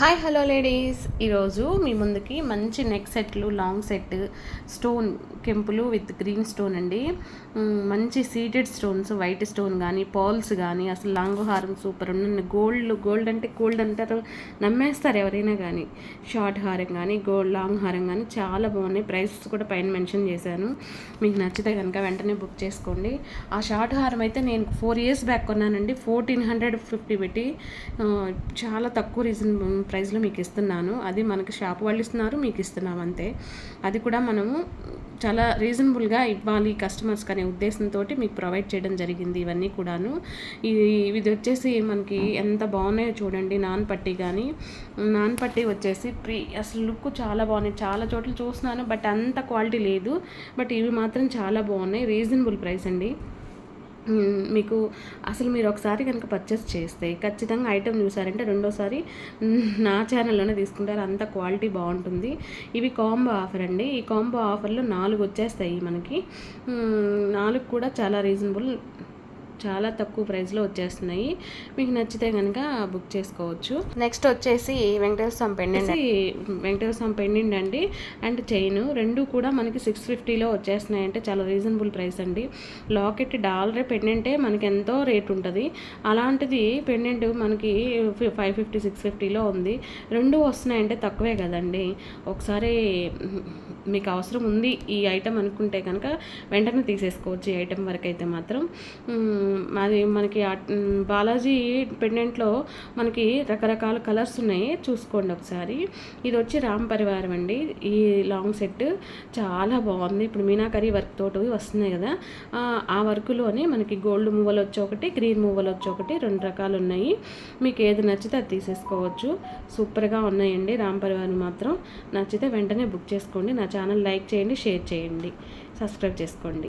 Hi hello ladies, ఈరోజు మీ ముందుకి మంచి నెక్ సెట్లు, లాంగ్ సెట్, స్టోన్ కెంపులు విత్ గ్రీన్ స్టోన్ అండి. మంచి సీటెడ్ స్టోన్స్, వైట్ స్టోన్ కానీ పర్ల్స్ కానీ అసలు లాంగ్ హారం సూపర్ ఉండండి. గోల్డ్ అంటే గోల్డ్ అంటారు, నమ్మేస్తారు ఎవరైనా కానీ. షార్ట్ హారం కానీ లాంగ్ హారం కానీ చాలా బాగున్నాయి. ప్రైసెస్ కూడా పైన మెన్షన్ చేశాను. మీకు నచ్చితే కనుక వెంటనే బుక్ చేసుకోండి. ఆ షార్ట్ హారం అయితే నేను 4 years బ్యాక్ కొన్నానండి. 1450 పెట్టి చాలా తక్కువ ప్రైస్లో మీకు ఇస్తున్నాను. అది మనకి షాప్ వాళ్ళు ఇస్తున్నారు, మీకు ఇస్తున్నాం అంతే. అది కూడా మనము చాలా రీజనబుల్గా ఇవ్వాలి కస్టమర్స్కి అనే ఉద్దేశంతో మీకు ప్రొవైడ్ చేయడం జరిగింది. ఇవన్నీ కూడాను ఇది వచ్చేసి మనకి ఎంత బాగున్నాయో చూడండి. నాన్ పట్టీ వచ్చేసి అసలు లుక్ చాలా బాగున్నాయి. చాలా చోట్ల చూస్తున్నాను బట్ అంత క్వాలిటీ లేదు. బట్ ఇవి మాత్రం చాలా బాగున్నాయి. రీజనబుల్ ప్రైస్ అండి. మీకు అసలు మీరు ఒకసారి కనుక పర్చేస్ చేస్తే ఖచ్చితంగా ఐటెం చూసారంటే రెండోసారి నా ఛానల్లోనే తీసుకుంటారు. అంత క్వాలిటీ బాగుంటుంది. ఇవి కాంబో ఆఫర్ అండి. ఈ కాంబో ఆఫర్లో 4 వచ్చేస్తాయి మనకి. 4 కూడా చాలా రీజనబుల్, చాలా తక్కువ ప్రైస్లో వచ్చేస్తున్నాయి. మీకు నచ్చితే కనుక బుక్ చేసుకోవచ్చు. నెక్స్ట్ వచ్చేసి వెంకటేశ్వర స్వామి పెండెంట్ అండి అండ్ చైన్ రెండు కూడా మనకి 650లో వచ్చేస్తున్నాయి. అంటే చాలా రీజనబుల్ ప్రైస్ అండి. లాకెట్ $1 పెండెంటే మనకి ఎంతో రేట్ ఉంటుంది. అలాంటిది పెండెంట్ మనకి 550 650లో ఉంది. రెండు వస్తున్నాయంటే తక్కువే కదండి. ఒకసారి మీకు అవసరం ఉంది ఈ ఐటెం అనుకుంటే కనుక వెంటనే తీసేసుకోవచ్చు. ఈ ఐటెం వరకు అయితే మాత్రం అది మనకి బాలాజీ పెండెంట్లో మనకి రకరకాల కలర్స్ ఉన్నాయి, చూసుకోండి ఒకసారి. ఇది వచ్చి రామ్ పరివారం అండి. ఈ లాంగ్ సెట్ చాలా బాగుంది. ఇప్పుడు మీనాకరీ వర్క్ తోటి వస్తున్నాయి కదా, ఆ వర్క్లోనే మనకి గోల్డ్ మూవలు వచ్చి ఒకటి, గ్రీన్ మూవలు వచ్చి ఒకటి, 2 రకాలు ఉన్నాయి. మీకు ఏది నచ్చితే అది తీసేసుకోవచ్చు. సూపర్గా ఉన్నాయండి. రామ్ పరివారం మాత్రం నచ్చితే వెంటనే బుక్ చేసుకోండి. నా ఛానల్ లైక్ చేయండి, షేర్ చేయండి, సబ్స్క్రైబ్ చేసుకోండి.